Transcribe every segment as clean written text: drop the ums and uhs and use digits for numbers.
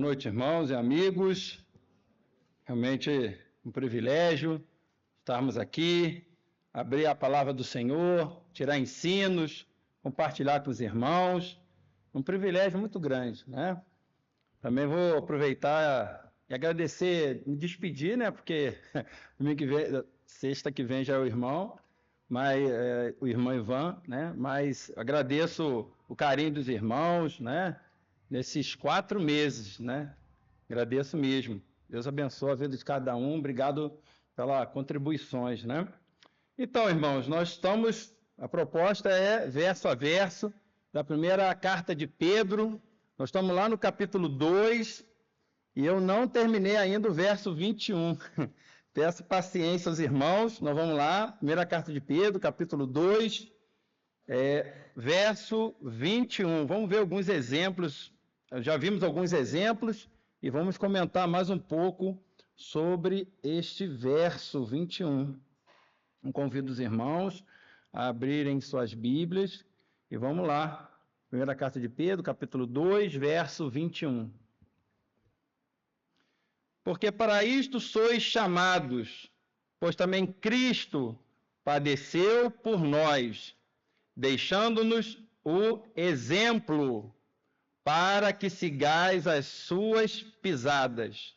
Boa noite, irmãos e amigos. Realmente um privilégio estarmos aqui, abrir a palavra do Senhor, tirar ensinos, compartilhar com os irmãos. Um privilégio muito grande, né? Também vou aproveitar e agradecer, me despedir, né? Porque domingo que vem, sexta que vem já é o irmão, o irmão Ivan, né? Mas agradeço o carinho dos irmãos, né? Nesses 4 meses, né? Agradeço mesmo. Deus abençoe a vida de cada um. Obrigado pelas contribuições, né? Então, irmãos, a proposta é verso a verso da primeira carta de Pedro. Nós estamos lá no capítulo 2 e eu não terminei ainda o verso 21. Peço paciência aos irmãos. Nós vamos lá, primeira carta de Pedro, capítulo 2, verso 21. Vamos ver alguns exemplos. Já vimos alguns exemplos e vamos comentar mais um pouco sobre este verso 21. Eu convido os irmãos a abrirem suas Bíblias e vamos lá. Primeira carta de Pedro, capítulo 2, verso 21. Porque para isto sois chamados, pois também Cristo padeceu por nós, deixando-nos o exemplo para que sigais as suas pisadas.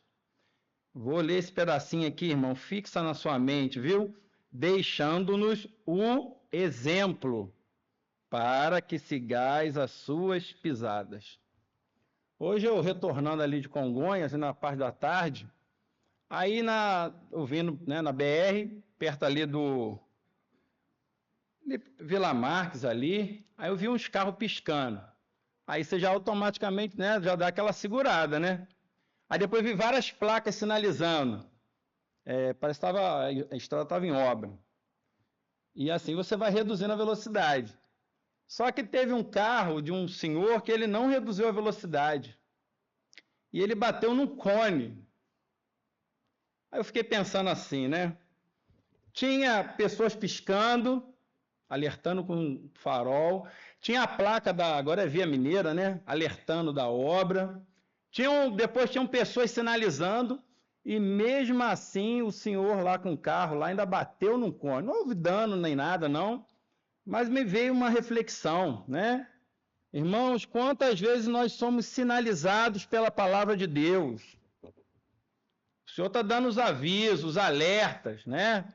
Vou ler esse pedacinho aqui, irmão, fixa na sua mente, viu? Deixando-nos o exemplo para que sigais as suas pisadas. Hoje eu retornando ali de Congonhas, na parte da tarde, aí ouvindo, né, na BR, perto ali do Vila Marques ali, aí eu vi uns carros piscando. Aí você já automaticamente, né, já dá aquela segurada, né? Aí depois vi várias placas sinalizando. Parece que a estrada estava em obra. E assim você vai reduzindo a velocidade. Só que teve um carro de um senhor que ele não reduziu a velocidade. E ele bateu num cone. Aí eu fiquei pensando assim, né? Tinha pessoas piscando, alertando com farol. Tinha a placa agora é Via Mineira, né? Alertando da obra. Depois tinham pessoas sinalizando. E mesmo assim, o senhor lá com o carro lá ainda bateu num cone. Não houve dano nem nada, não. Mas me veio uma reflexão, né? Irmãos, quantas vezes nós somos sinalizados pela palavra de Deus? O Senhor está dando os avisos, os alertas, né?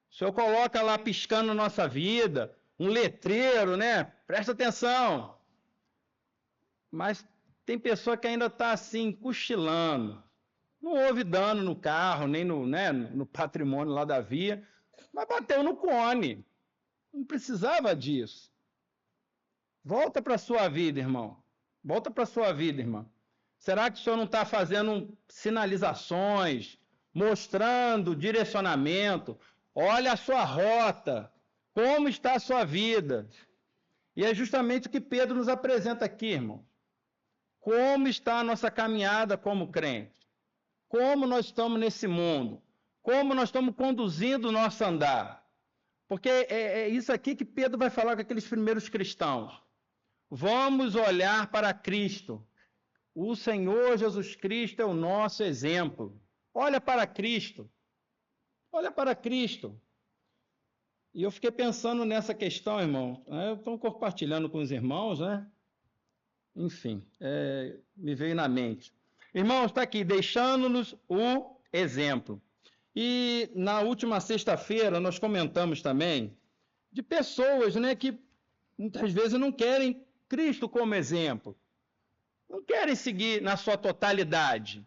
O Senhor coloca lá piscando na nossa vida, um letreiro, né? Presta atenção. Mas tem pessoa que ainda está assim, cochilando. Não houve dano no carro, nem no patrimônio lá da via, mas bateu no cone. Não precisava disso. Volta para a sua vida, irmão. Volta para a sua vida, irmão. Será que o senhor não está fazendo sinalizações, mostrando direcionamento? Olha a sua rota, como está a sua vida. E é justamente o que Pedro nos apresenta aqui, irmão. Como está a nossa caminhada como crente? Como nós estamos nesse mundo? Como nós estamos conduzindo o nosso andar? Porque é isso aqui que Pedro vai falar com aqueles primeiros cristãos. Vamos olhar para Cristo. O Senhor Jesus Cristo é o nosso exemplo. Olha para Cristo. Olha para Cristo. E eu fiquei pensando nessa questão, irmão. Eu estou compartilhando com os irmãos, né? Enfim, me veio na mente. Irmãos, está aqui, deixando-nos o exemplo. E na última sexta-feira nós comentamos também de pessoas, né, que muitas vezes não querem Cristo como exemplo. Não querem seguir na sua totalidade.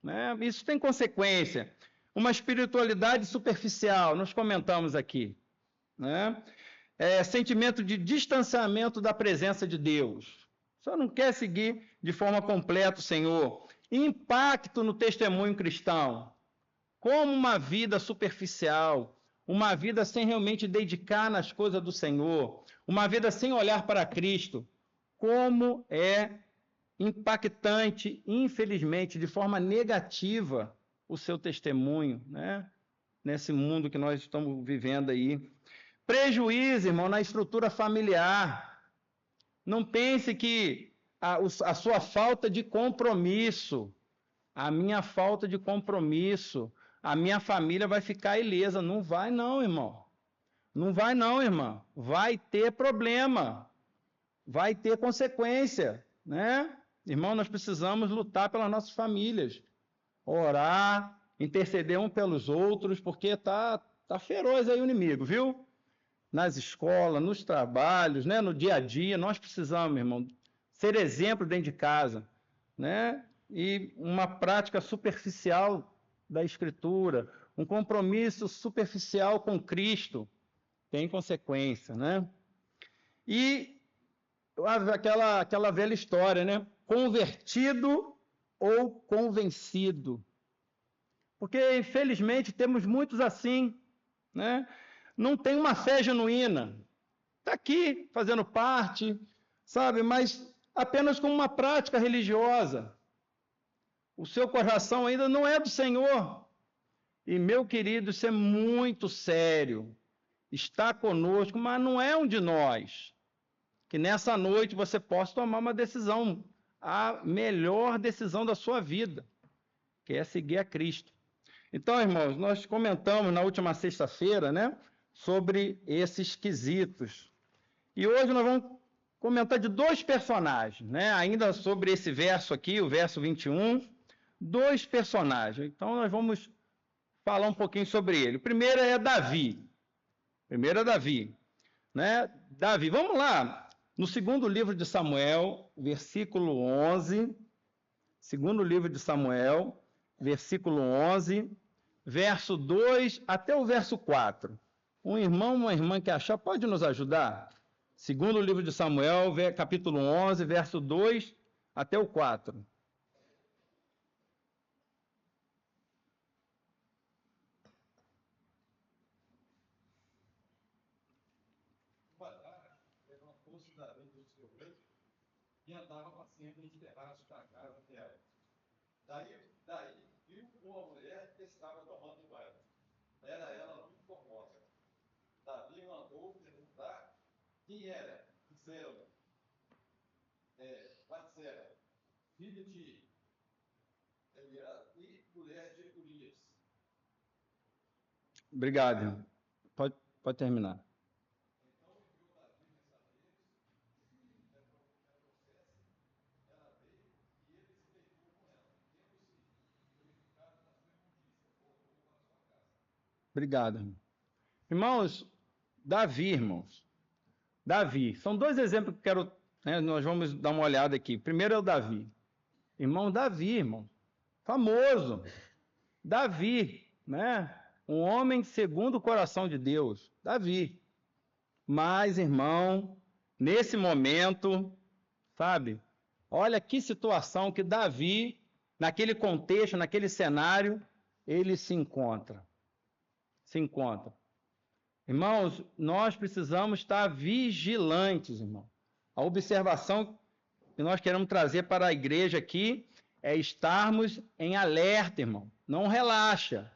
Né? Isso tem consequência. Uma espiritualidade superficial, nós comentamos aqui. Né? Sentimento de distanciamento da presença de Deus. Só não quer seguir de forma completa o Senhor. Impacto no testemunho cristão. Como uma vida superficial, uma vida sem realmente dedicar nas coisas do Senhor, uma vida sem olhar para Cristo. Como é impactante, infelizmente, de forma negativa, o seu testemunho, né? Nesse mundo que nós estamos vivendo aí. Prejuízo, irmão, na estrutura familiar. Não pense que a sua falta de compromisso, a minha falta de compromisso, a minha família vai ficar ilesa. Não vai não, irmão. Não vai não, irmã. Vai ter problema. Vai ter consequência, né? Irmão, nós precisamos lutar pelas nossas famílias. Orar, interceder um pelos outros, porque tá feroz aí o inimigo, viu? Nas escolas, nos trabalhos, né? No dia a dia, nós precisamos, irmão, ser exemplo dentro de casa, né? E uma prática superficial da Escritura, um compromisso superficial com Cristo, tem consequência, né? E aquela velha história, né? Convertido ou convencido. Porque, infelizmente, temos muitos assim, né? Não tem uma fé genuína. Está aqui, fazendo parte, sabe? Mas apenas com uma prática religiosa. O seu coração ainda não é do Senhor. E, meu querido, isso é muito sério. Está conosco, mas não é um de nós. Que nessa noite você possa tomar uma decisão, a melhor decisão da sua vida, que é seguir a Cristo. Então, irmãos, nós comentamos na última sexta-feira, né, sobre esses quesitos. E hoje nós vamos comentar de dois personagens, né, ainda sobre esse verso aqui, o verso 21, dois personagens. Então, nós vamos falar um pouquinho sobre ele. O primeiro é Davi. Né? Davi, vamos lá. No segundo livro de Samuel, versículo 11, segundo livro de Samuel, versículo 11, verso 2 até o verso 4. Um irmão, uma irmã que achar, pode nos ajudar? Segundo livro de Samuel, capítulo 11, verso 2 até o 4. E andava passeando em terraços da casa dela. Daí viu uma mulher que estava tomando banho. Era ela muito formosa. Davi mandou perguntar quem era. Disseram, Batseba, filha de Eliab e mulher de Urias. Obrigado. Pode terminar. Obrigado. Irmãos, Davi, irmãos. Davi. São dois exemplos que quero, né, nós vamos dar uma olhada aqui. Primeiro é o Davi. Irmão Davi, irmão. Famoso. Davi, né? Um homem segundo o coração de Deus. Davi. Mas, irmão, nesse momento, sabe? Olha que situação que Davi, naquele contexto, naquele cenário, ele se encontra. Irmãos, nós precisamos estar vigilantes, irmão. A observação que nós queremos trazer para a igreja aqui é estarmos em alerta, irmão. Não relaxa.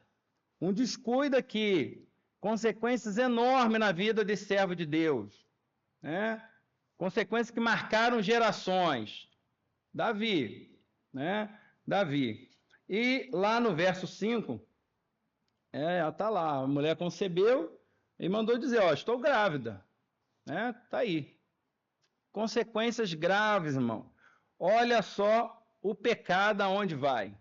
Um descuido aqui, consequências enormes na vida desse servo de Deus, né? Consequências que marcaram gerações. Davi, né? Davi. E lá no verso 5, está lá, a mulher concebeu e mandou dizer, estou grávida, né? Está aí. Consequências graves, irmão. Olha só o pecado aonde vai.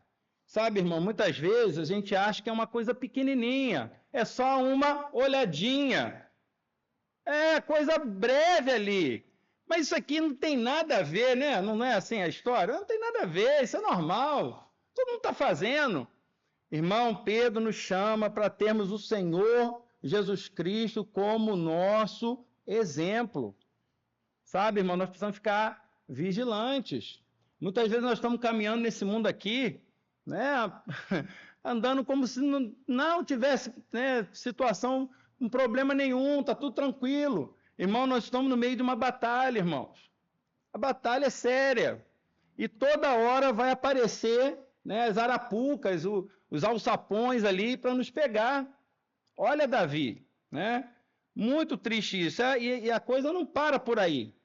Sabe, irmão, muitas vezes a gente acha que é uma coisa pequenininha, é só uma olhadinha. É coisa breve ali. Mas isso aqui não tem nada a ver, né? Não é assim a história? Não tem nada a ver, isso é normal. Todo mundo está fazendo. Irmão, Pedro nos chama para termos o Senhor Jesus Cristo como nosso exemplo. Sabe, irmão, nós precisamos ficar vigilantes. Muitas vezes nós estamos caminhando nesse mundo aqui, né, andando como se não tivesse, né, situação, um problema nenhum, está tudo tranquilo. Irmão, nós estamos no meio de uma batalha, irmãos. A batalha é séria. E toda hora vai aparecer, né, as arapucas, os alçapões ali para nos pegar. Olha, Davi, né? Muito triste isso. E a coisa não para por aí.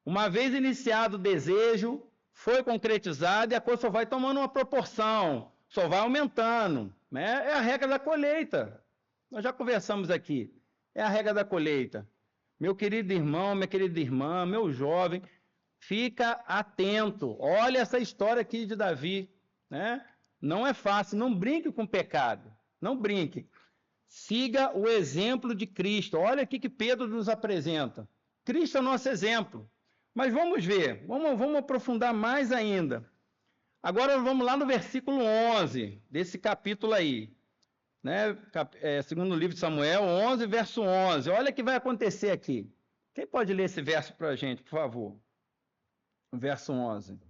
Uma vez iniciado o desejo, foi concretizado e a coisa só vai tomando uma proporção, só vai aumentando, né? É a regra da colheita. Nós já conversamos aqui. É a regra da colheita. Meu querido irmão, minha querida irmã, meu jovem, fica atento. Olha essa história aqui de Davi, né? Não é fácil, não brinque com o pecado. Não brinque. Siga o exemplo de Cristo. Olha aqui que Pedro nos apresenta. Cristo é o nosso exemplo. Mas vamos ver, vamos aprofundar mais ainda. Agora vamos lá no versículo 11 desse capítulo aí. Né? Segundo o livro de Samuel, 11, verso 11. Olha o que vai acontecer aqui. Quem pode ler esse verso para a gente, por favor? O verso 11.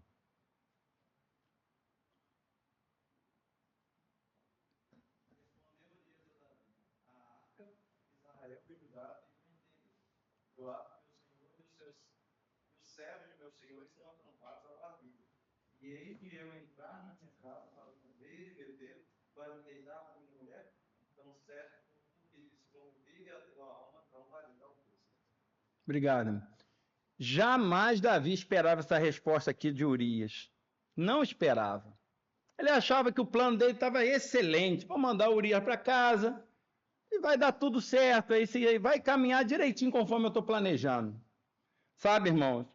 E eis que eu entrar na minha casa para comer e beber, para me deitar com minha mulher, tão certo que disse como vive a tua alma, não vai lhe dar o Cristo. Obrigado. Jamais Davi esperava essa resposta aqui de Urias. Não esperava. Ele achava que o plano dele estava excelente. Vou mandar o Urias para casa e vai dar tudo certo. Aí vai caminhar direitinho conforme eu estou planejando. Sabe, irmãos?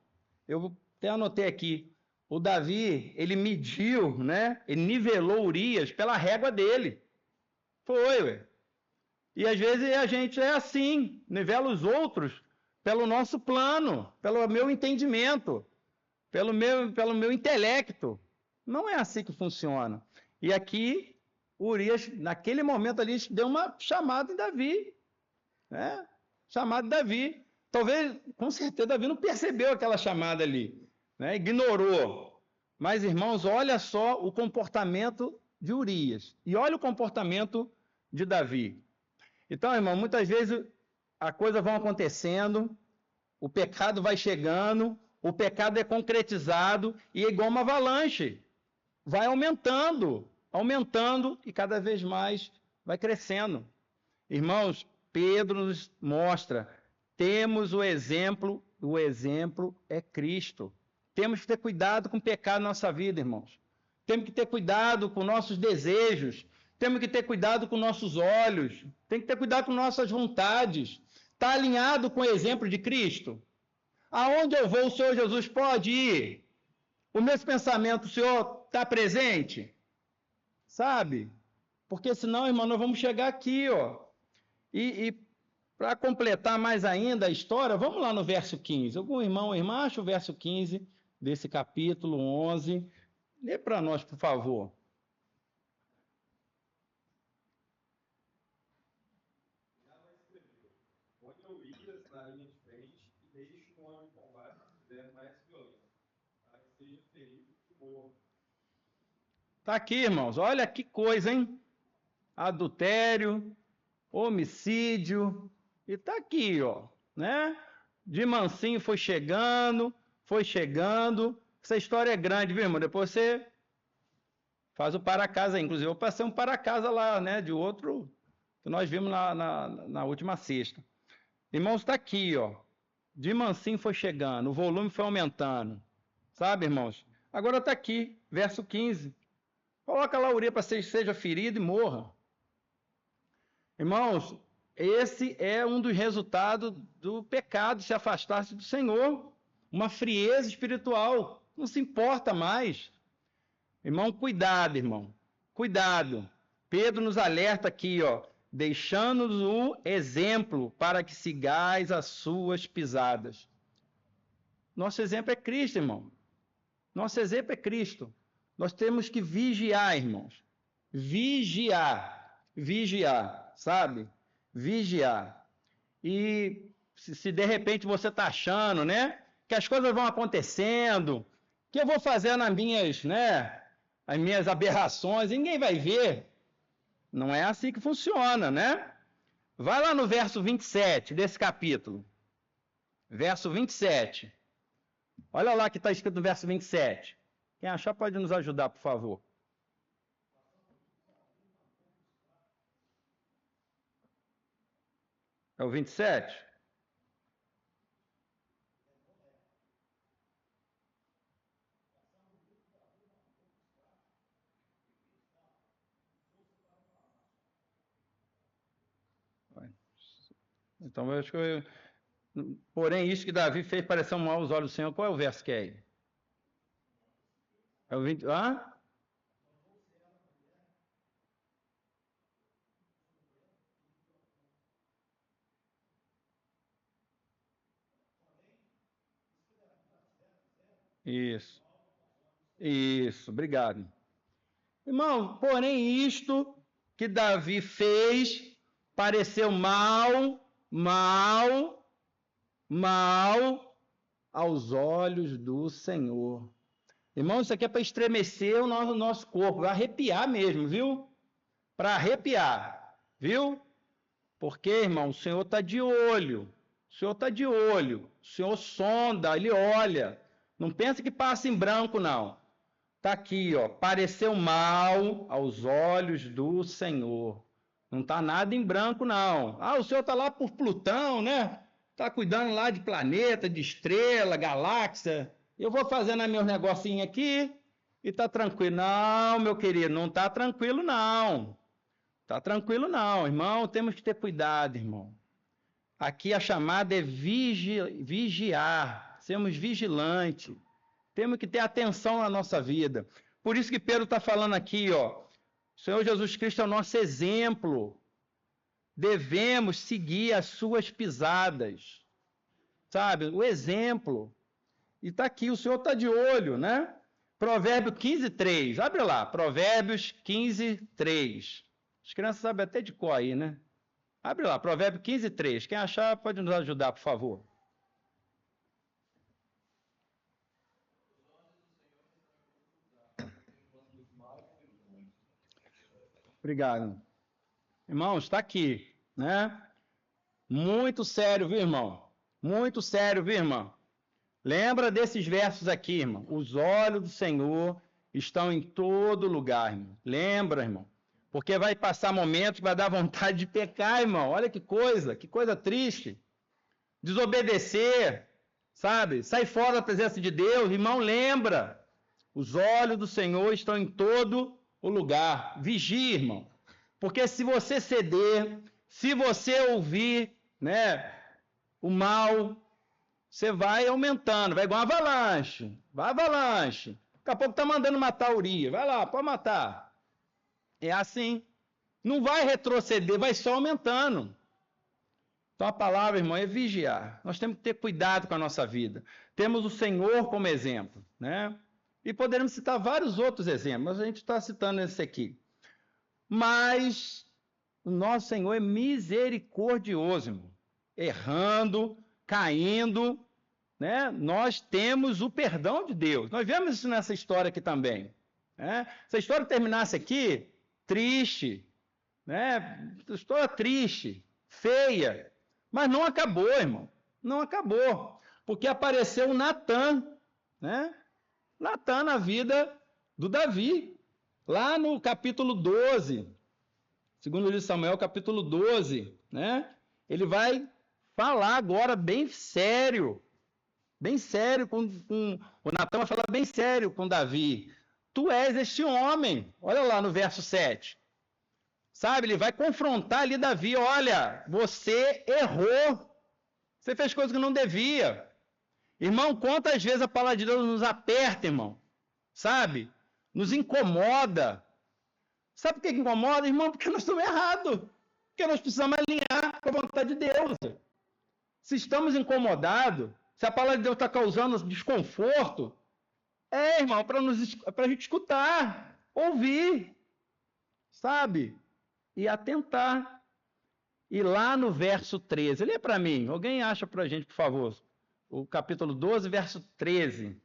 Eu até anotei aqui. O Davi, ele mediu, né? Ele nivelou Urias pela régua dele. Foi, ué. E às vezes a gente é assim, nivela os outros pelo nosso plano, pelo meu entendimento, pelo meu intelecto. Não é assim que funciona. E aqui, Urias, naquele momento ali, deu uma chamada em Davi. Né? Chamada em Davi. Talvez, com certeza, Davi não percebeu aquela chamada ali. Né? Ignorou. Mas, irmãos, olha só o comportamento de Urias. E olha o comportamento de Davi. Então, irmão, muitas vezes a coisa vai acontecendo, o pecado vai chegando, o pecado é concretizado e é igual uma avalanche. Vai aumentando, aumentando e cada vez mais vai crescendo. Irmãos, Pedro nos mostra, temos o exemplo é Cristo. Temos que ter cuidado com o pecado na nossa vida, irmãos. Temos que ter cuidado com nossos desejos, temos que ter cuidado com nossos olhos, tem que ter cuidado com nossas vontades. Está alinhado com o exemplo de Cristo? Aonde eu vou, o Senhor Jesus pode ir? O meu pensamento, o Senhor está presente? Sabe? Porque senão, irmão, nós vamos chegar aqui, ó. E para completar mais ainda a história, vamos lá no verso 15. Algum irmão ou irmã acha o verso 15 desse capítulo 11? Lê para nós, por favor. Onde eu ias na linha de frente e deixo um homem combate fizendo mais violência, para que seja ferido e morra. Está aqui, irmãos. Olha que coisa, hein? Adultério, homicídio. E está aqui, ó. Né? De mansinho foi chegando, foi chegando. Essa história é grande, viu, irmão? Depois você faz o para-casa aí. Inclusive, eu passei um para-casa lá, né? De outro que nós vimos na última sexta. Irmãos, está aqui, ó. De mansinho foi chegando, o volume foi aumentando. Sabe, irmãos? Agora está aqui, verso 15. Coloca lá a Urias para que seja ferido e morra. Irmãos, esse é um dos resultados do pecado, se afastar-se do Senhor. Uma frieza espiritual. Não se importa mais. Irmão, cuidado, irmão. Cuidado. Pedro nos alerta aqui, ó. Deixando-nos o exemplo para que sigais as suas pisadas. Nosso exemplo é Cristo, irmão. Nosso exemplo é Cristo. Nós temos que vigiar, irmãos. Vigiar. Vigiar, sabe? Vigiar. E se de repente você está achando, né? Que as coisas vão acontecendo, que eu vou fazendo as minhas aberrações, ninguém vai ver. Não é assim que funciona, né? Vai lá no verso 27 desse capítulo. Verso 27. Olha lá que está escrito no verso 27. Quem achar pode nos ajudar, por favor. É o 27? Então, eu acho que porém, isto que Davi fez parecer mal aos olhos do Senhor. Qual é o verso que é aí? É o 20. Ah? Isso. Isso, obrigado. Irmão, porém, isto que Davi fez pareceu mal aos olhos do Senhor. Irmão, isso aqui é para estremecer o nosso corpo, para arrepiar mesmo, viu? Para arrepiar, viu? Porque, irmão, o Senhor está de olho. O Senhor está de olho. O Senhor sonda, Ele olha. Não pensa que passa em branco, não. Está aqui, ó. Pareceu mal aos olhos do Senhor. Não está nada em branco, não. Ah, o Senhor está lá por Plutão, né? Está cuidando lá de planeta, de estrela, galáxia. Eu vou fazendo meus negocinhos aqui e está tranquilo. Não, meu querido, não está tranquilo, não. Está tranquilo, não. Irmão, temos que ter cuidado, irmão. Aqui a chamada é vigiar. Sermos vigilantes. Temos que ter atenção na nossa vida. Por isso que Pedro está falando aqui, ó. O Senhor Jesus Cristo é o nosso exemplo. Devemos seguir as suas pisadas. Sabe? O exemplo. E está aqui, o Senhor está de olho, né? Provérbio 15:3. Abre lá, Provérbios 15:3. As crianças sabem até de cor aí, né? Abre lá, Provérbio 15:3. Quem achar pode nos ajudar, por favor. Obrigado. Irmãos, está aqui, né? Muito sério, viu, irmão? Muito sério, viu, irmão? Lembra desses versos aqui, irmão? Os olhos do Senhor estão em todo lugar, irmão. Lembra, irmão? Porque vai passar momentos que vai dar vontade de pecar, irmão. Olha que coisa triste. Desobedecer, sabe? Sai fora da presença de Deus, irmão, lembra. Os olhos do Senhor estão em todo o lugar. Vigie, irmão. Porque se você ceder, se você ouvir, né, o mal, você vai aumentando, vai igual uma avalanche. Vai avalanche. Daqui a pouco tá mandando matar a Urias. Vai lá, pode matar. É assim. Não vai retroceder, vai só aumentando. Então a palavra, irmão, é vigiar. Nós temos que ter cuidado com a nossa vida. Temos o Senhor como exemplo, né? E poderemos citar vários outros exemplos, mas a gente está citando esse aqui. Mas o nosso Senhor é misericordioso, irmão. Errando, caindo, né? Nós temos o perdão de Deus. Nós vemos isso nessa história aqui também. Né? Se a história terminasse aqui, triste, né? História triste, feia, mas não acabou, irmão. Não acabou. Porque apareceu Natã, né? Natã na vida do Davi. Lá no capítulo 12, segundo o livro de Samuel, capítulo 12, né? Ele vai falar agora bem sério o Natã vai falar bem sério com Davi. Tu és este homem. Olha lá no verso 7. Sabe, ele vai confrontar ali Davi. Olha, você errou. Você fez coisa que não devia. Irmão, quantas vezes a palavra de Deus nos aperta, irmão? Sabe? Nos incomoda. Sabe por que incomoda, irmão? Porque nós estamos errados. Porque nós precisamos alinhar com a vontade de Deus. Se estamos incomodados, se a palavra de Deus está causando desconforto, irmão, para a gente escutar, ouvir, sabe? E atentar. E lá no verso 13, lê para mim, alguém acha para a gente, por favor, o capítulo 12, verso 13.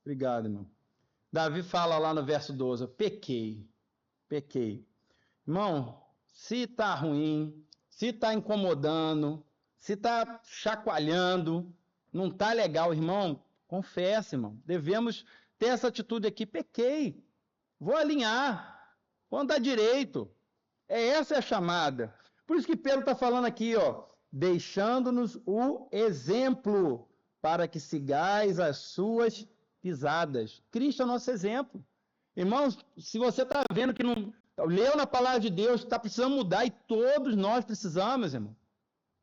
Obrigado, irmão. Davi fala lá no verso 12, pequei. Irmão, se está ruim, se está incomodando, se está chacoalhando, não está legal, irmão, confessa, irmão. Devemos ter essa atitude aqui, pequei. Vou alinhar, vou andar direito. Essa é a chamada. Por isso que Pedro está falando aqui, ó, deixando-nos o exemplo para que sigais as suas pisadas. Cristo é o nosso exemplo. Irmãos, se você está vendo que não leu na palavra de Deus, está precisando mudar, e todos nós precisamos, irmão.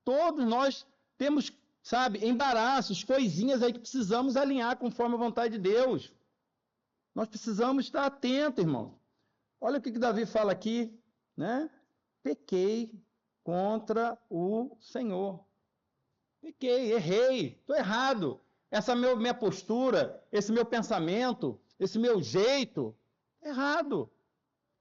Todos nós temos, sabe, embaraços, coisinhas aí que precisamos alinhar conforme a vontade de Deus. Nós precisamos estar atentos, irmão. Olha o que Davi fala aqui, né? Pequei contra o Senhor. Pequei, errei, estou errado. Essa minha postura, esse meu pensamento, esse meu jeito, errado.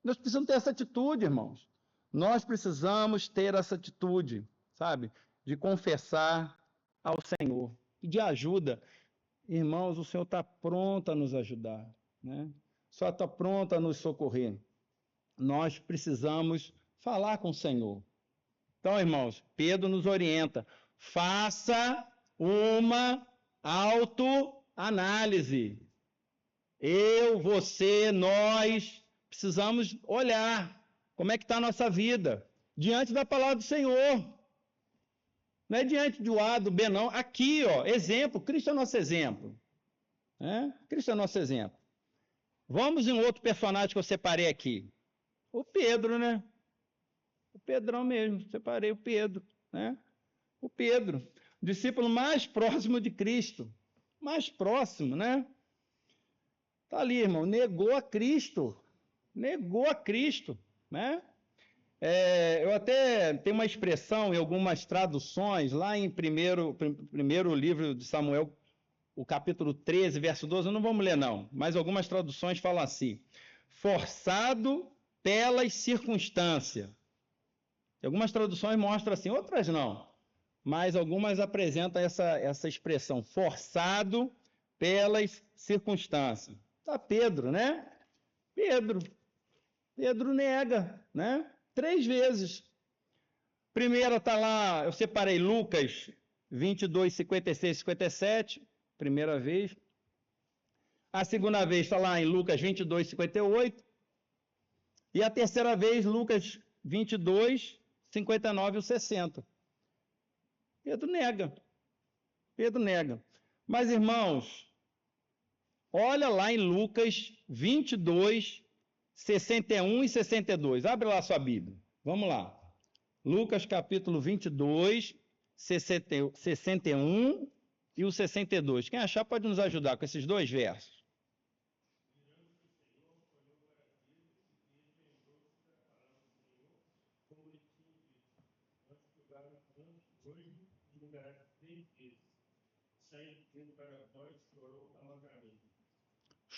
Nós precisamos ter essa atitude, irmãos. Nós precisamos ter essa atitude, sabe? De confessar ao Senhor. Pedir ajuda. Irmãos, o Senhor está pronto a nos ajudar, né? Só está pronto a nos socorrer. Nós precisamos falar com o Senhor. Então, irmãos, Pedro nos orienta. Faça uma autoanálise. Eu, você, nós precisamos olhar como é que está a nossa vida diante da palavra do Senhor. Não é diante do A, do B, não. Aqui, ó, exemplo. Cristo é nosso exemplo. Cristo é nosso exemplo. Vamos em outro personagem que eu separei aqui. O Pedro, né? O Pedrão mesmo. Separei o Pedro, né? O Pedro, discípulo mais próximo de Cristo. Mais próximo, né? Está ali, irmão. Negou a Cristo. Negou a Cristo, né? Eu até tenho uma expressão em algumas traduções, lá em primeiro livro de Samuel, o capítulo 13, verso 12, não vamos ler não, mas algumas traduções falam assim: forçado pelas circunstâncias. Algumas traduções mostram assim, outras não, mas algumas apresentam essa expressão, forçado pelas circunstâncias. Tá Pedro, né? Pedro nega, né? 3 vezes. Primeira está lá, eu separei Lucas 22, 56, 57, primeira vez. A segunda vez está lá em Lucas 22, 58. E a terceira vez, Lucas 22, 59 e 60. Pedro nega. Mas, irmãos, olha lá em Lucas 22, 61 e 62. Abre lá a sua Bíblia. Vamos lá. Lucas capítulo 22, 61 e o 62. Quem achar pode nos ajudar com esses 2 versos.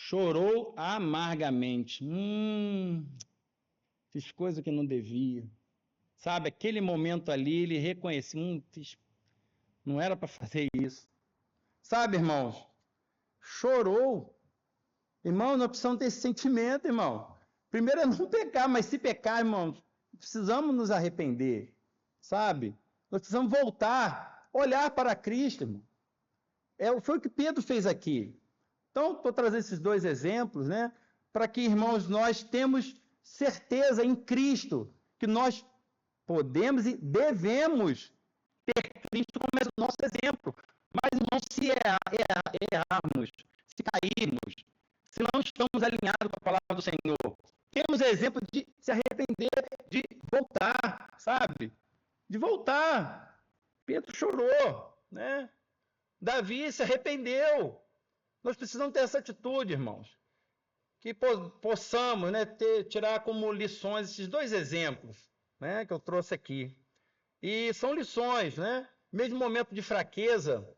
Chorou amargamente. Fiz coisa que não devia. Sabe, aquele momento ali, ele reconheceu, não era para fazer isso. Sabe, irmãos, chorou. Irmão, nós precisamos ter esse sentimento, irmão. Primeiro é não pecar, mas se pecar, irmãos, precisamos nos arrepender, sabe? Nós precisamos voltar, olhar para Cristo, irmão. Foi o que Pedro fez aqui. Então, estou trazendo esses 2 exemplos, né? Para que, irmãos, nós temos certeza em Cristo que nós podemos e devemos ter Cristo como nosso exemplo. Mas, irmãos, se errarmos, se cairmos, se não estamos alinhados com a palavra do Senhor, temos exemplo de se arrepender, de voltar, sabe? De voltar. Pedro chorou, né? Davi se arrependeu. Nós precisamos ter essa atitude, irmãos. Que possamos, né, tirar como lições esses 2 exemplos, né, que eu trouxe aqui. E são lições, né? Mesmo momento de fraqueza,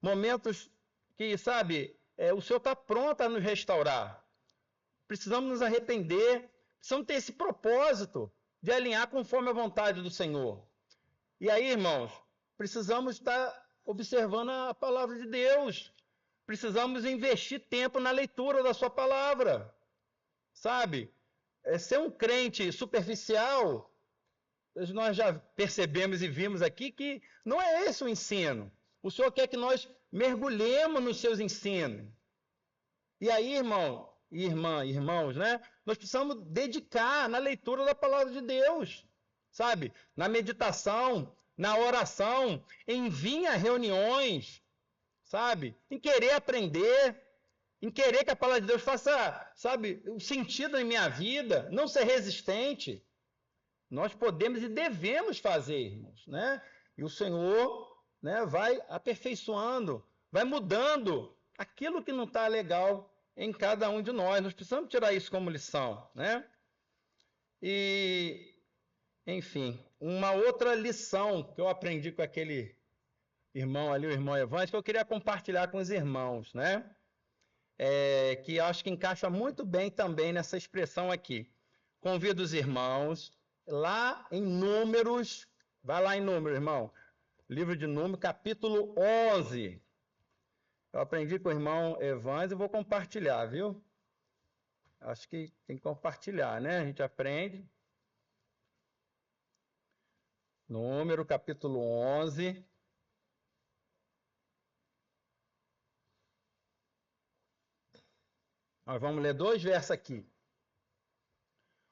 momentos que, sabe, o Senhor está pronto a nos restaurar. Precisamos nos arrepender, precisamos ter esse propósito de alinhar conforme a vontade do Senhor. E aí, irmãos, precisamos estar observando a palavra de Deus. Precisamos investir tempo na leitura da sua palavra. Sabe? Ser um crente superficial, nós já percebemos e vimos aqui que não é esse o ensino. O Senhor quer que nós mergulhemos nos seus ensinos. E aí, irmão, irmãos, né? Nós precisamos dedicar na leitura da palavra de Deus, sabe? Na meditação, na oração, em vir a reuniões, sabe? Em querer aprender, em querer que a palavra de Deus faça, sabe, o sentido em minha vida, não ser resistente. Nós podemos e devemos fazer, irmãos, né? E o Senhor, né, vai aperfeiçoando, vai mudando aquilo que não está legal em cada um de nós. Nós precisamos tirar isso como lição, né? E, enfim, uma outra lição que eu aprendi com aquele irmão ali, o irmão Evandro, que eu queria compartilhar com os irmãos, né? Que acho que encaixa muito bem também nessa expressão aqui. Convido os irmãos lá em Números, vai lá em Números, irmão, livro de Números, capítulo 11. Eu aprendi com o irmão Evandro e vou compartilhar, viu? Acho que tem que compartilhar, né? A gente aprende. Número, capítulo 11. Nós vamos ler 2 versos aqui.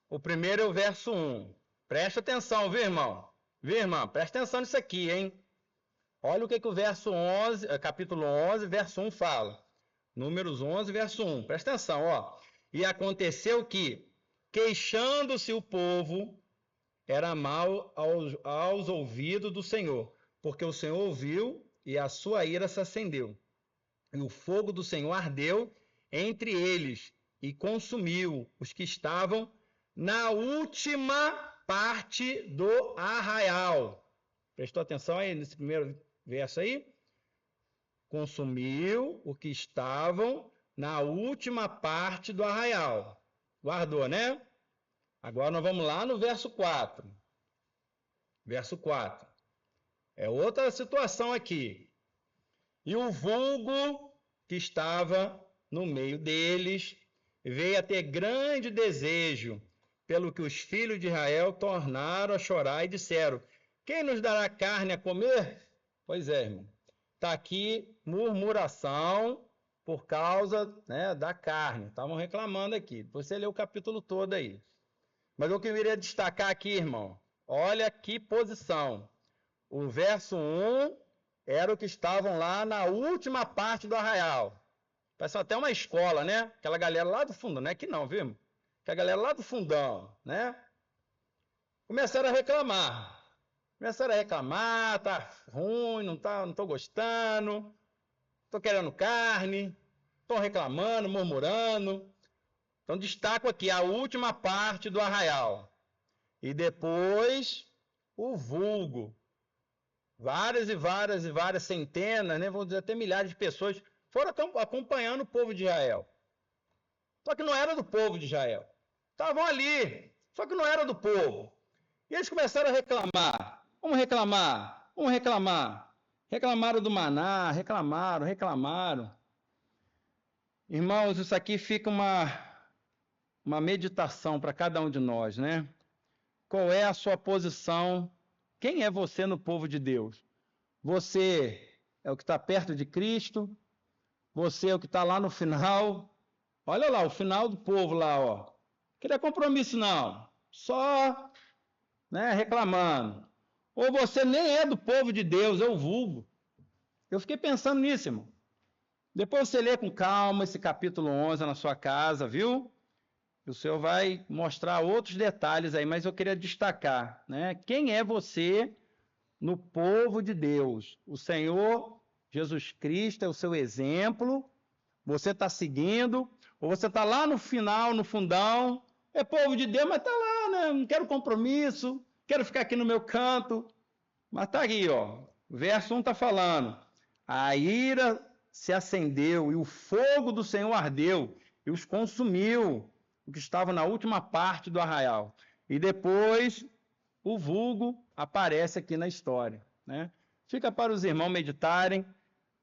O primeiro é o verso 1. Presta atenção, viu, irmão? Viu, irmão? Presta atenção nisso aqui, hein? Olha o que o verso 11, capítulo 11, verso 1 fala. Números 11, verso 1. Presta atenção, ó. E aconteceu que, queixando-se o povo, era mal aos ouvidos do Senhor, porque o Senhor ouviu e a sua ira se acendeu. E o fogo do Senhor ardeu entre eles e consumiu os que estavam na última parte do arraial. Prestou atenção aí nesse primeiro verso aí? Consumiu os que estavam na última parte do arraial. Guardou, né? Agora nós vamos lá no verso 4. Verso 4. É outra situação aqui. E o vulgo que estava no meio deles veio a ter grande desejo, pelo que os filhos de Israel tornaram a chorar e disseram: quem nos dará carne a comer? Pois é, irmão. Está aqui murmuração por causa, né, da carne. Estavam reclamando aqui. Você lê o capítulo todo aí. Mas o que eu queria destacar aqui, irmão, olha que posição. O verso 1 era o que estavam lá na última parte do arraial. Parece até uma escola, né? Aquela galera lá do fundo, não é que não, viu? Que a galera lá do fundão, né? Começaram a reclamar. Tá ruim, não tô gostando, tô querendo carne, estão reclamando, murmurando. Então destaco aqui a última parte do arraial. E depois o vulgo. Várias e várias centenas, né? Vamos dizer até milhares de pessoas foram acompanhando o povo de Israel. Só que não era do povo de Israel. Estavam ali, só que não era do povo. E eles começaram a reclamar. Vamos reclamar. Reclamaram do maná, reclamaram. Irmãos, isso aqui fica uma meditação para cada um de nós, né? Qual é a sua posição? Quem é você no povo de Deus? Você é o que está perto de Cristo? Você é o que está lá no final? Olha lá, o final do povo lá, ó. Queria compromisso não, só, né, reclamando. Ou você nem é do povo de Deus, é o vulgo. Eu fiquei pensando nisso, irmão. Depois você lê com calma esse capítulo 11 na sua casa, viu? O Senhor vai mostrar outros detalhes aí, mas eu queria destacar, né? Quem é você no povo de Deus? O Senhor Jesus Cristo é o seu exemplo, você está seguindo, ou você está lá no final, no fundão, é povo de Deus, mas está lá, né? Não quero compromisso, quero ficar aqui no meu canto. Mas está aqui, ó, o verso 1 está falando, a ira se acendeu e o fogo do Senhor ardeu e os consumiu, o que estava na última parte do arraial. E depois o vulgo aparece aqui na história, né? Fica para os irmãos meditarem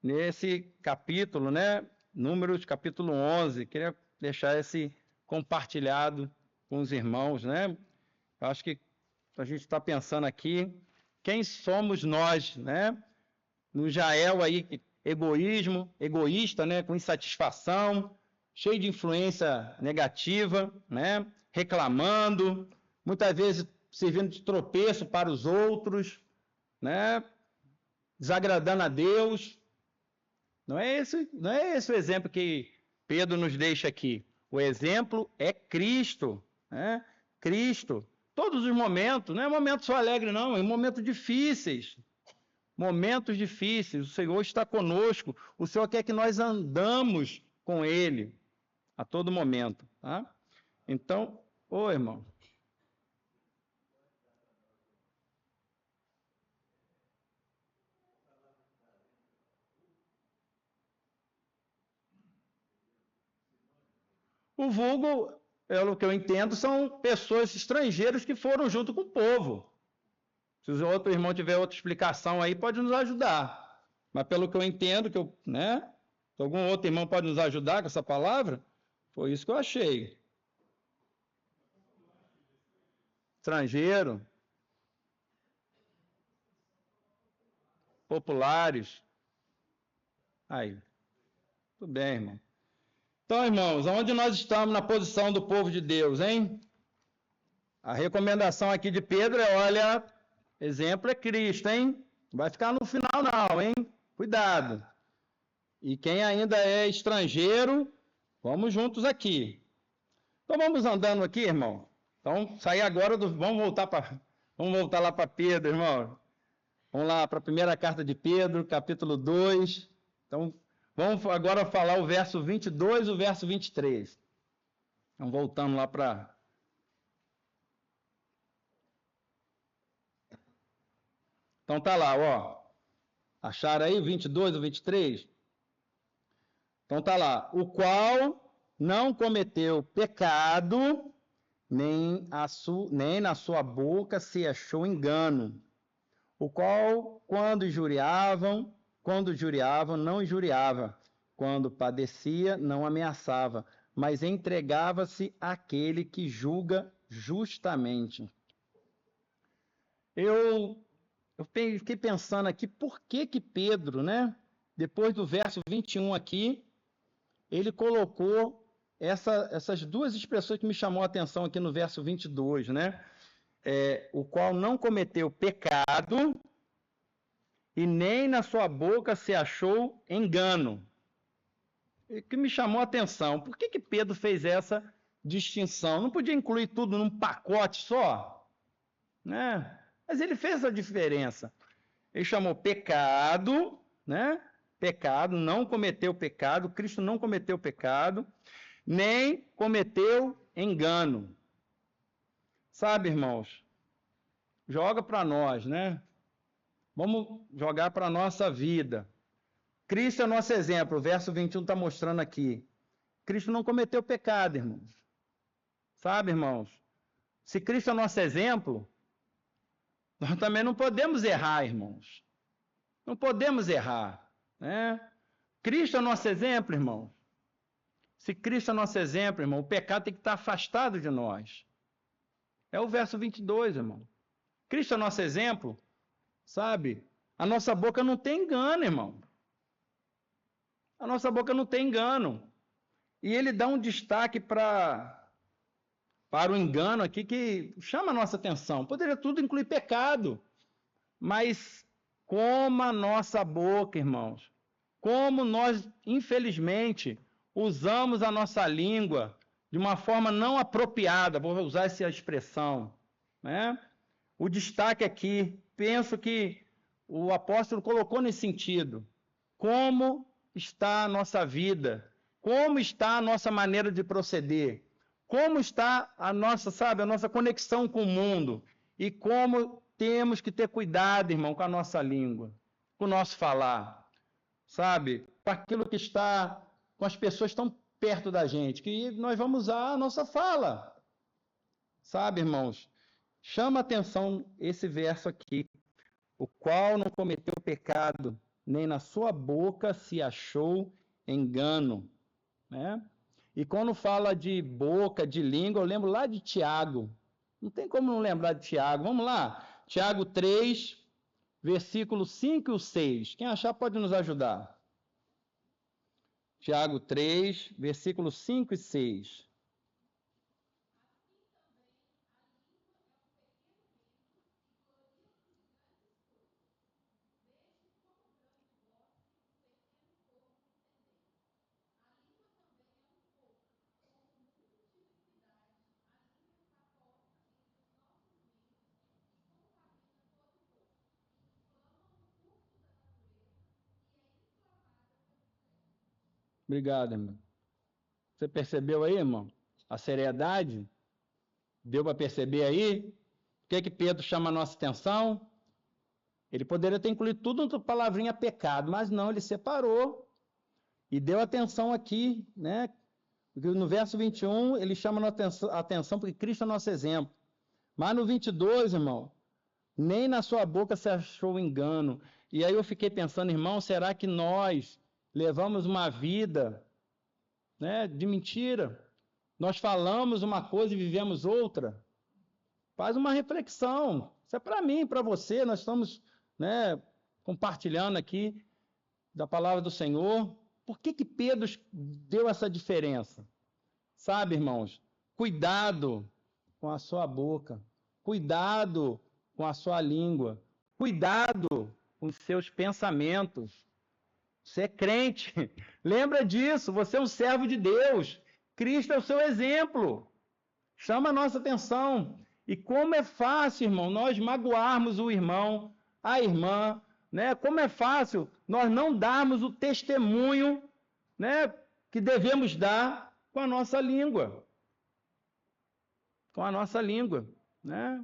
nesse capítulo, né? Números, capítulo 11. Queria deixar esse compartilhado com os irmãos, né? Acho que a gente está pensando aqui, quem somos nós, né? No Jael aí, egoísta, né? Com insatisfação, cheio de influência negativa, né? Reclamando, muitas vezes servindo de tropeço para os outros, né? Desagradando a Deus. Não é esse o exemplo que Pedro nos deixa aqui. O exemplo é Cristo, né? Cristo. Todos os momentos, não é momento só alegre, não, é momentos difíceis. Momentos difíceis, o Senhor está conosco, o Senhor quer que nós andamos com Ele a todo momento, tá? Então, ô irmão. O vulgo, pelo que eu entendo, são pessoas estrangeiras que foram junto com o povo. Se o outro irmão tiver outra explicação aí, pode nos ajudar. Mas pelo que eu entendo, né? Se algum outro irmão pode nos ajudar com essa palavra, foi isso que eu achei. Estrangeiro, populares. Aí, tudo bem, irmão. Então, irmãos, onde nós estamos na posição do povo de Deus, hein? A recomendação aqui de Pedro é, olha, exemplo é Cristo, hein? Não vai ficar no final não, hein? Cuidado. E quem ainda é estrangeiro, vamos juntos aqui. Então vamos andando aqui, irmão. Então, sair agora vamos voltar lá para Pedro, irmão. Vamos lá para a primeira carta de Pedro, capítulo 2. Então, vamos agora falar o verso 22 e o verso 23. Então, voltando lá para... Então, tá lá, ó. Acharam aí o 22 e o 23? Então, tá lá. O qual não cometeu pecado, nem na sua boca se achou engano. O qual, quando injuriavam, não injuriava. Quando padecia, não ameaçava, mas entregava-se àquele que julga justamente. Eu fiquei pensando aqui, por que Pedro, né, depois do verso 21 aqui, ele colocou essas duas expressões que me chamou a atenção aqui no verso 22, né? O qual não cometeu pecado e nem na sua boca se achou engano. O que me chamou a atenção, por que Pedro fez essa distinção? Não podia incluir tudo num pacote só? Né? Mas ele fez a diferença. Ele chamou pecado, né? Pecado, não cometeu pecado, Cristo não cometeu pecado, nem cometeu engano. Sabe, irmãos, joga para nós, né? Vamos jogar para a nossa vida. Cristo é nosso exemplo, o verso 21 está mostrando aqui. Cristo não cometeu pecado, irmãos. Sabe, irmãos? Se Cristo é nosso exemplo, nós também não podemos errar, irmãos. Não podemos errar, né? Cristo é nosso exemplo, irmãos. Se Cristo é nosso exemplo, irmão, o pecado tem que estar afastado de nós. É o verso 22, irmão. Cristo é nosso exemplo, sabe? A nossa boca não tem engano, irmão. A nossa boca não tem engano. E ele dá um destaque para o engano aqui que chama a nossa atenção. Poderia tudo incluir pecado, mas como a nossa boca, irmãos, como nós, infelizmente, usamos a nossa língua de uma forma não apropriada, vou usar essa expressão, né? O destaque aqui, penso que o apóstolo colocou nesse sentido. Como está a nossa vida? Como está a nossa maneira de proceder? Como está a nossa conexão com o mundo? E como temos que ter cuidado, irmão, com a nossa língua, com o nosso falar, sabe? Com aquilo que está com as pessoas tão perto da gente, que nós vamos usar a nossa fala. Sabe, irmãos? Chama atenção esse verso aqui. O qual não cometeu pecado, nem na sua boca se achou engano. Né? E quando fala de boca, de língua, eu lembro lá de Tiago. Não tem como não lembrar de Tiago. Vamos lá. Tiago 3, versículos 5 e 6. Quem achar pode nos ajudar. Tiago 3, versículos 5 e 6. Obrigado, irmão. Você percebeu aí, irmão? A seriedade? Deu para perceber aí? O que Pedro chama a nossa atenção? Ele poderia ter incluído tudo na palavrinha pecado, mas não, ele separou e deu atenção aqui, né? Porque no verso 21, ele chama a atenção porque Cristo é nosso exemplo. Mas no 22, irmão, nem na sua boca se achou engano. E aí eu fiquei pensando, irmão, será que nós levamos uma vida, né, de mentira? Nós falamos uma coisa e vivemos outra? Faz uma reflexão. Isso é para mim, para você. Nós estamos, né, compartilhando aqui da palavra do Senhor. Por que Pedro deu essa diferença? Sabe, irmãos, cuidado com a sua boca, cuidado com a sua língua, cuidado com os seus pensamentos. Você é crente, lembra disso, você é um servo de Deus, Cristo é o seu exemplo, chama a nossa atenção. E como é fácil, irmão, nós magoarmos o irmão, a irmã, né? Como é fácil nós não darmos o testemunho, né, que devemos dar com a nossa língua. Com a nossa língua, né?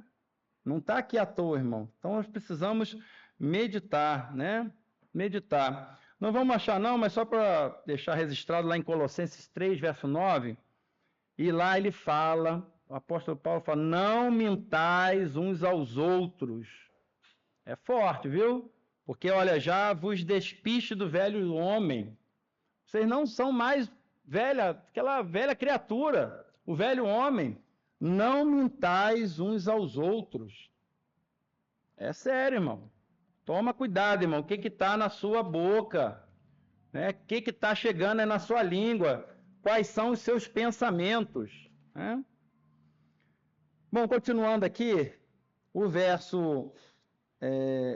Não está aqui à toa, irmão. Então nós precisamos meditar, né? Meditar. Não vamos achar não, mas só para deixar registrado lá em Colossenses 3, verso 9, e lá ele fala, o apóstolo Paulo fala, não mintais uns aos outros. É forte, viu? Porque, olha, já vos despiste do velho homem. Vocês não são mais aquela velha criatura, o velho homem. Não mintais uns aos outros. É sério, irmão. Toma cuidado, irmão. O que está na sua boca? Né? O que está chegando aí na sua língua? Quais são os seus pensamentos? Né? Bom, continuando aqui, o verso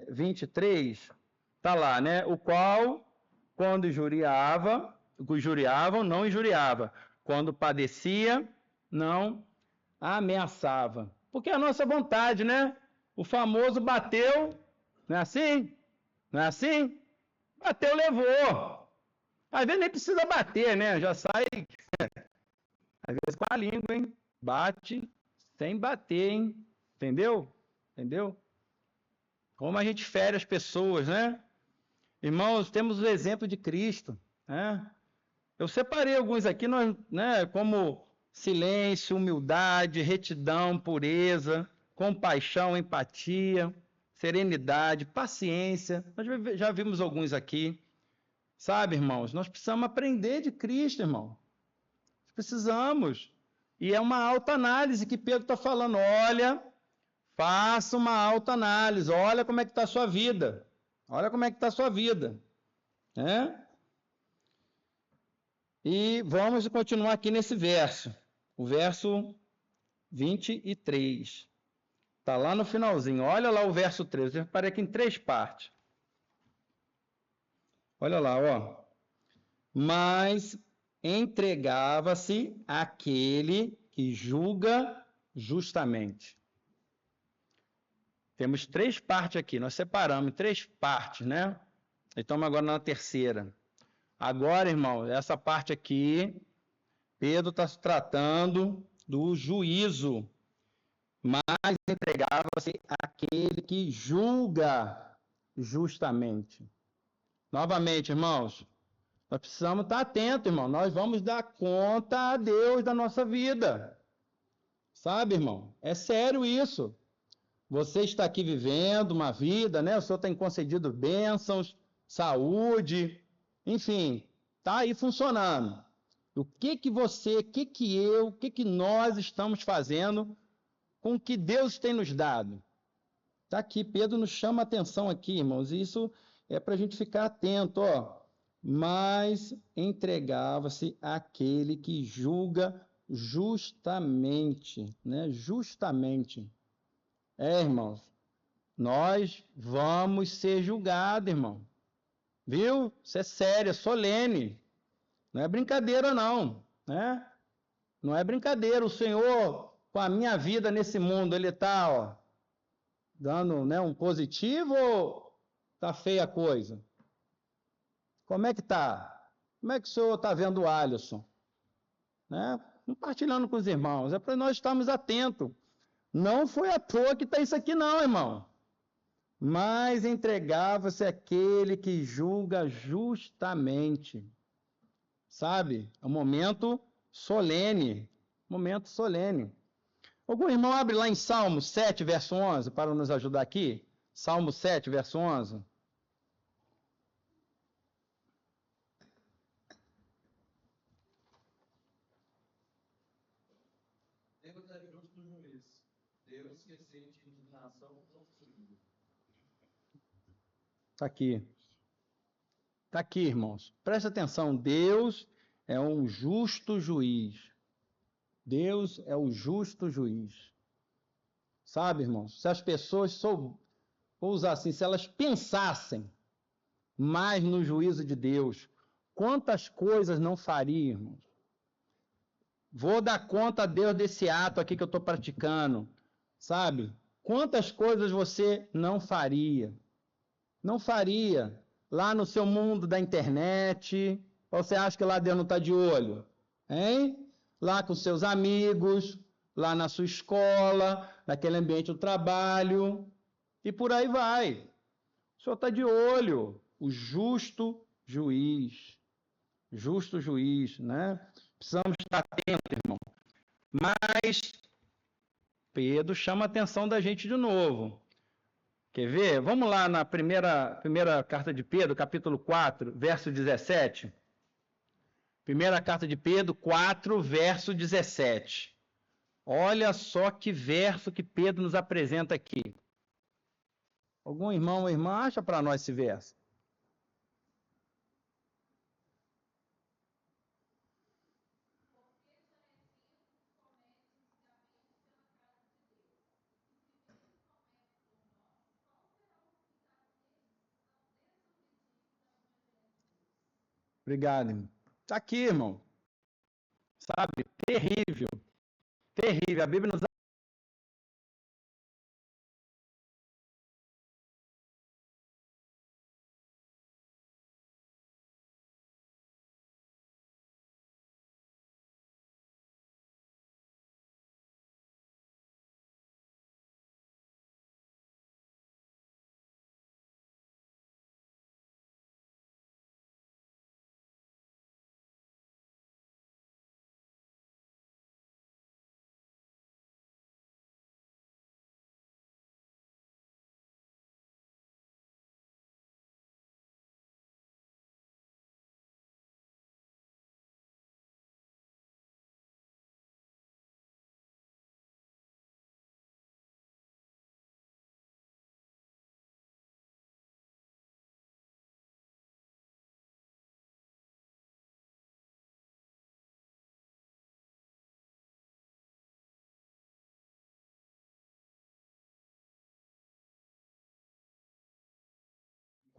23, está lá, né? O qual, quando injuriavam, não injuriava. Quando padecia, não ameaçava. Porque é a nossa vontade, né? O famoso bateu, não é assim? Não é assim? Bateu, levou. Às vezes nem precisa bater, né? Já sai, às vezes com a língua, hein? Bate sem bater, hein? Entendeu? Entendeu? Como a gente fere as pessoas, né? Irmãos, temos o exemplo de Cristo, né? Eu separei alguns aqui, né, como silêncio, humildade, retidão, pureza, compaixão, empatia, serenidade, paciência. Nós já vimos alguns aqui. Sabe, irmãos, nós precisamos aprender de Cristo, irmão. Precisamos. E é uma autoanálise que Pedro está falando. Olha, faça uma autoanálise. Olha como é que está a sua vida. Olha como é que está a sua vida. E vamos continuar aqui nesse verso. O verso 23. Está lá no finalzinho. Olha lá o verso 13. Eu separei aqui em 3 partes. Olha lá, ó. Mas entregava-se àquele que julga justamente. Temos 3 partes aqui. Nós separamos em 3 partes, né? Estamos agora na terceira. Agora, irmão, essa parte aqui, Pedro está se tratando do juízo. Mas entregava-se àquele que julga justamente. Novamente, irmãos, nós precisamos estar atentos, irmão. Nós vamos dar conta a Deus da nossa vida. Sabe, irmão? É sério isso. Você está aqui vivendo uma vida, né? O Senhor tem concedido bênçãos, saúde, enfim, está aí funcionando. O que você, o que eu, o que nós estamos fazendo com o que Deus tem nos dado? Está aqui, Pedro nos chama a atenção aqui, irmãos, e isso é para a gente ficar atento, ó. Mas entregava-se àquele que julga justamente, né? Justamente. Irmãos, nós vamos ser julgados, irmão. Viu? Isso é sério, é solene. Não é brincadeira, não, né? Não é brincadeira. O Senhor, com a minha vida nesse mundo, Ele está, ó, dando, né, um positivo ou está feia a coisa? Como é que está? Como é que o senhor está vendo o Alisson? Né? Compartilhando com os irmãos. É para nós estarmos atentos. Não foi à toa que está isso aqui, não, irmão. Mas entregava-se aquele que julga justamente. Sabe? É um momento solene. Momento solene. Algum irmão abre lá em Salmo 7, verso 11, para nos ajudar aqui? Salmo 7, verso 11. Deus é justo juiz. Deus que sente indignação com o filho. Está aqui. Está aqui, irmãos. Presta atenção. Deus é um justo juiz. Deus é o justo juiz. Sabe, irmãos? Se as pessoas vou usar assim, se elas pensassem mais no juízo de Deus, quantas coisas não fariam, irmãos? Vou dar conta a Deus desse ato aqui que eu estou praticando, sabe? Quantas coisas você não faria? Não faria lá no seu mundo da internet? Ou você acha que lá Deus não está de olho? Hein? Lá com seus amigos, lá na sua escola, naquele ambiente do trabalho, e por aí vai. O Senhor está de olho, o justo juiz. Justo juiz, né? Precisamos estar atentos, irmão. Mas Pedro chama a atenção da gente de novo. Quer ver? Vamos lá na primeira carta de Pedro, capítulo 4, verso 17. Primeira carta de Pedro 4, verso 17. Olha só que verso que Pedro nos apresenta aqui. Algum irmão ou irmã acha para nós esse verso? Obrigado, irmão. Está aqui, irmão. Sabe? Terrível. Terrível. A Bíblia nos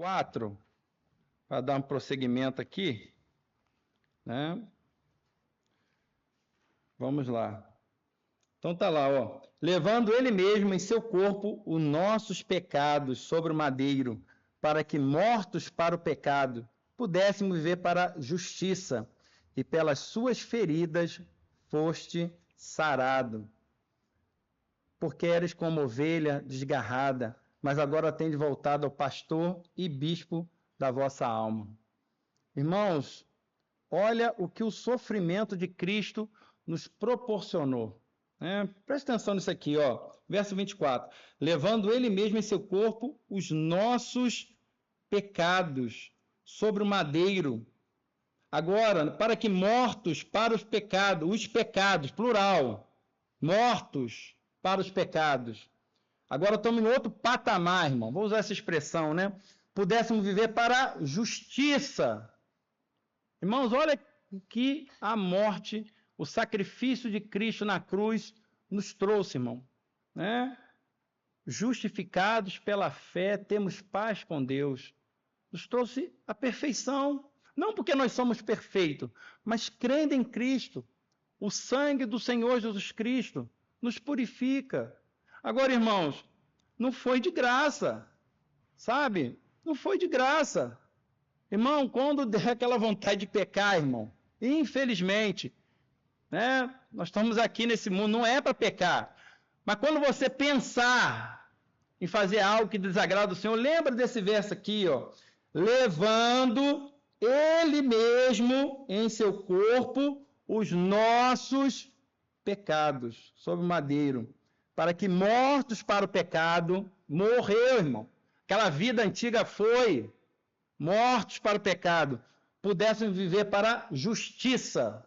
4, para dar um prosseguimento aqui, né? Vamos lá. Então tá lá, ó. Levando ele mesmo em seu corpo os nossos pecados sobre o madeiro, para que mortos para o pecado pudéssemos viver para a justiça, e pelas suas feridas foste sarado. Porque eres como ovelha desgarrada, mas agora tendes voltado ao pastor e bispo da vossa alma. Irmãos, olha o que o sofrimento de Cristo nos proporcionou. Presta atenção nisso aqui, ó. Verso 24. Levando ele mesmo em seu corpo os nossos pecados sobre o madeiro. Agora, para que mortos para os pecados, plural, mortos para os pecados. Agora estamos em outro patamar, irmão. Vou usar essa expressão, né? Pudéssemos viver para a justiça. Irmãos, olha que a morte, o sacrifício de Cristo na cruz nos trouxe, irmão. Né? Justificados pela fé, temos paz com Deus. Nos trouxe a perfeição. Não porque nós somos perfeitos, mas crendo em Cristo. O sangue do Senhor Jesus Cristo nos purifica. Agora, irmãos, não foi de graça, sabe? Não foi de graça. Irmão, quando der aquela vontade de pecar, irmão, infelizmente, né, nós estamos aqui nesse mundo, não é para pecar. Mas quando você pensar em fazer algo que desagrada o Senhor, lembra desse verso aqui, ó. Levando Ele mesmo em seu corpo os nossos pecados sobre o madeiro, para que mortos para o pecado, morreu, irmão. Aquela vida antiga foi, mortos para o pecado, pudéssemos viver para a justiça.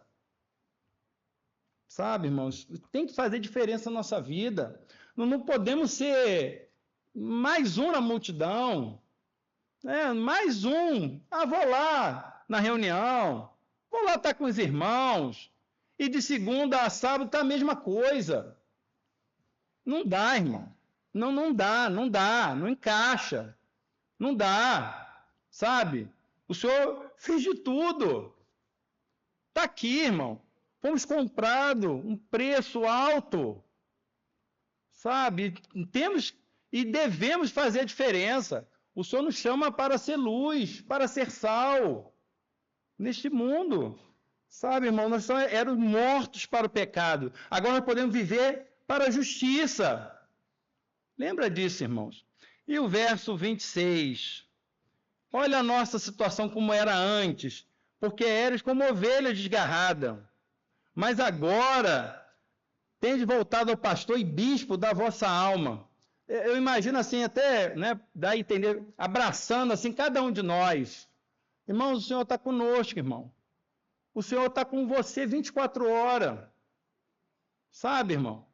Sabe, irmãos, tem que fazer diferença na nossa vida. Não podemos ser mais um na multidão, né? Mais um. Vou lá na reunião, vou lá estar com os irmãos, e de segunda a sábado está a mesma coisa. Não dá, irmão. Não dá, não encaixa. Não dá, sabe? O Senhor fez de tudo. Está aqui, irmão. Fomos comprados um preço alto, sabe? Temos e devemos fazer a diferença. O Senhor nos chama para ser luz, para ser sal neste mundo, sabe, irmão? Nós éramos mortos para o pecado. Agora nós podemos viver para a justiça. Lembra disso, irmãos? E o verso 26. Olha a nossa situação como era antes, porque eres como ovelha desgarrada. Mas agora, tendes voltado ao pastor e bispo da vossa alma. Eu imagino assim, até, né, dá a entender, abraçando assim cada um de nós. Irmãos, o Senhor está conosco, irmão. O Senhor está com você 24 horas. Sabe, irmão?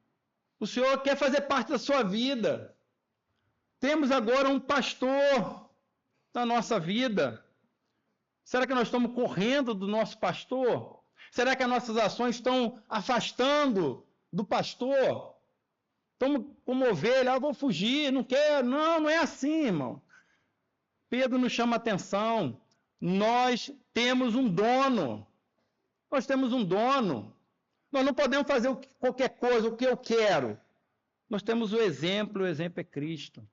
O Senhor quer fazer parte da sua vida. Temos agora um pastor na nossa vida. Será que nós estamos correndo do nosso pastor? Será que as nossas ações estão afastando do pastor? Estamos como ovelha, vou fugir, não quero. Não é assim, irmão. Pedro nos chama a atenção. Nós temos um dono. Nós temos um dono. Nós não podemos fazer qualquer coisa, o que eu quero. Nós temos o exemplo é Cristo.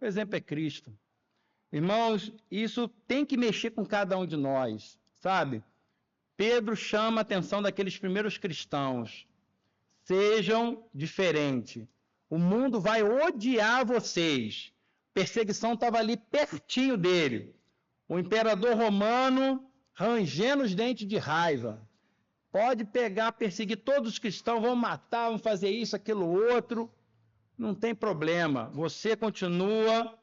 O exemplo é Cristo. Irmãos, isso tem que mexer com cada um de nós, sabe? Pedro chama a atenção daqueles primeiros cristãos. Sejam diferentes. O mundo vai odiar vocês. Perseguição estava ali pertinho dele. O imperador romano rangendo os dentes de raiva. Pode pegar, perseguir todos os cristãos, vão matar, vão fazer isso, aquilo, outro. Não tem problema. Você continua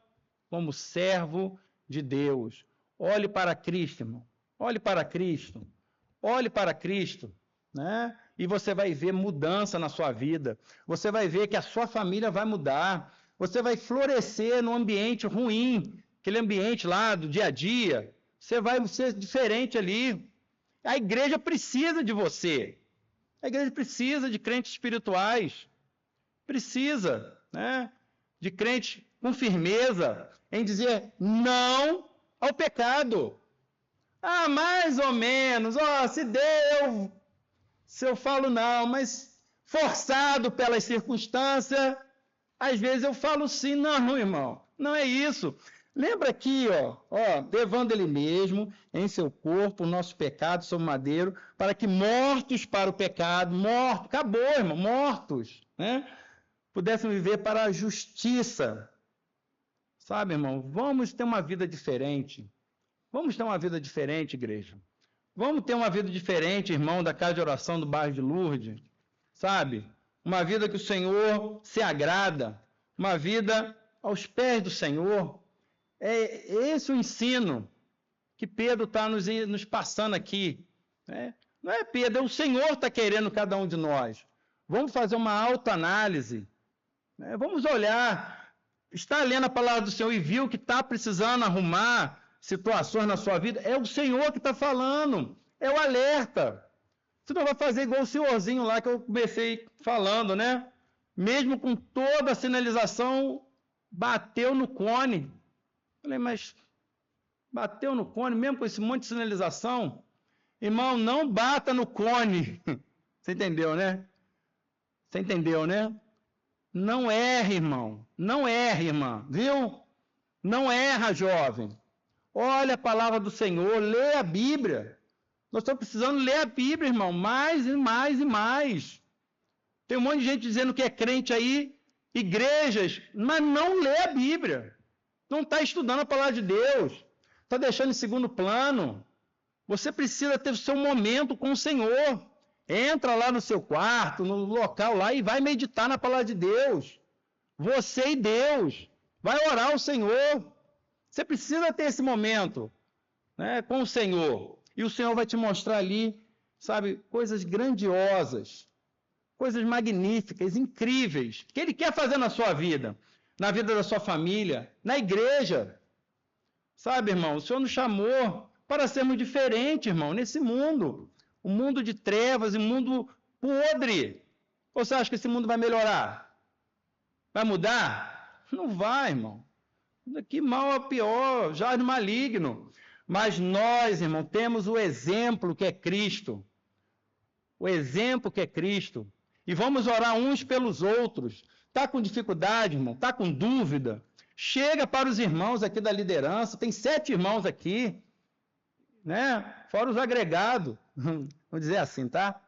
como servo de Deus. Olhe para Cristo, irmão. Olhe para Cristo. Olhe para Cristo, né? E você vai ver mudança na sua vida. Você vai ver que a sua família vai mudar. Você vai florescer num ambiente ruim, aquele ambiente lá do dia a dia. Você vai ser diferente ali. A igreja precisa de você. A igreja precisa de crentes espirituais. Precisa, né? De crentes com firmeza em dizer não ao pecado. Mais ou menos, se eu falo não, mas forçado pelas circunstâncias, às vezes eu falo sim. Não, irmão, não é isso. Lembra aqui, levando ele mesmo em seu corpo o nosso pecado sobre o madeiro, para que mortos para o pecado, acabou, irmão, mortos, né? Pudéssemos viver para a justiça. Sabe, irmão, vamos ter uma vida diferente. Vamos ter uma vida diferente, igreja. Vamos ter uma vida diferente, irmão, da casa de oração do bairro de Lourdes. Sabe? Uma vida que o Senhor se agrada. Uma vida aos pés do Senhor. É esse o ensino que Pedro está nos passando aqui. Né? Não é Pedro, é o Senhor que está querendo cada um de nós. Vamos fazer uma autoanálise. Né? Vamos olhar. Está lendo a palavra do Senhor e viu que está precisando arrumar situações na sua vida, é o Senhor que está falando, é o alerta. Você não vai fazer igual o senhorzinho lá que eu comecei falando, né? Mesmo com toda a sinalização, bateu no cone. Falei, mas bateu no cone, mesmo com esse monte de sinalização? Irmão, não bata no cone. Você entendeu, né? Você entendeu, né? Não erre, irmão. Não erre, irmã. Viu? Não erra, jovem. Olha a palavra do Senhor, lê a Bíblia. Nós estamos precisando ler a Bíblia, irmão, mais e mais e mais. Tem um monte de gente dizendo que é crente aí, igrejas, mas não lê a Bíblia. Não está estudando a palavra de Deus. Está deixando em segundo plano. Você precisa ter o seu momento com o Senhor. Entra lá no seu quarto, no local lá e vai meditar na palavra de Deus. Você e Deus. Vai orar ao Senhor. Você precisa ter esse momento, né, com o Senhor. E o Senhor vai te mostrar ali, sabe, coisas grandiosas, coisas magníficas, incríveis, que Ele quer fazer na sua vida, na vida da sua família, na igreja. Sabe, irmão, o Senhor nos chamou para sermos diferentes, irmão, nesse mundo. Um mundo de trevas, um mundo podre. Ou você acha que esse mundo vai melhorar? Vai mudar? Não vai, irmão. Daqui mal a pior, já no maligno. Mas nós, irmão, temos o exemplo que é Cristo. O exemplo que é Cristo. E vamos orar uns pelos outros. Está com dificuldade, irmão? Está com dúvida? Chega para os irmãos aqui da liderança. Tem 7 irmãos aqui, né? Fora os agregados. Vamos dizer assim, tá?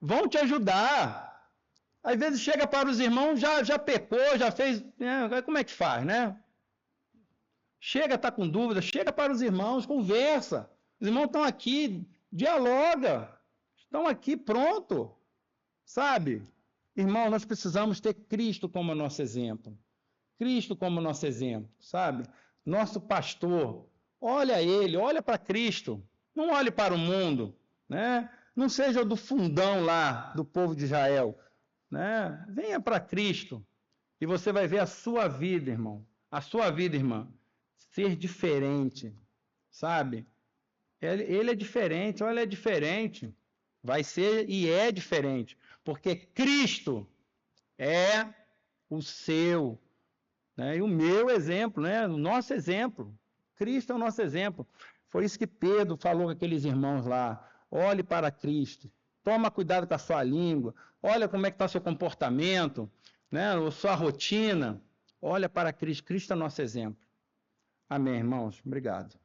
Vão te ajudar. Às vezes chega para os irmãos, já pecou, já fez... Né? Como é que faz, né? Chega, está com dúvida, chega para os irmãos, conversa. Os irmãos estão aqui, dialoga. Estão aqui, pronto. Sabe? Irmão, nós precisamos ter Cristo como nosso exemplo. Cristo como nosso exemplo, sabe? Nosso pastor. Olha ele, olha para Cristo. Não olhe para o mundo, né? Não seja do fundão lá, do povo de Israel, né? Venha para Cristo e você vai ver a sua vida, irmão. A sua vida, irmã, ser diferente, sabe? Ele é diferente, olha, é diferente. Vai ser e é diferente, porque Cristo é o seu, né? E o meu exemplo, né? O nosso exemplo. Cristo é o nosso exemplo. Foi isso que Pedro falou com aqueles irmãos lá. Olhe para Cristo. Toma cuidado com a sua língua. Olha como é que está o seu comportamento, né? A sua rotina. Olha para Cristo. Cristo é o nosso exemplo. Amém, irmãos? Obrigado.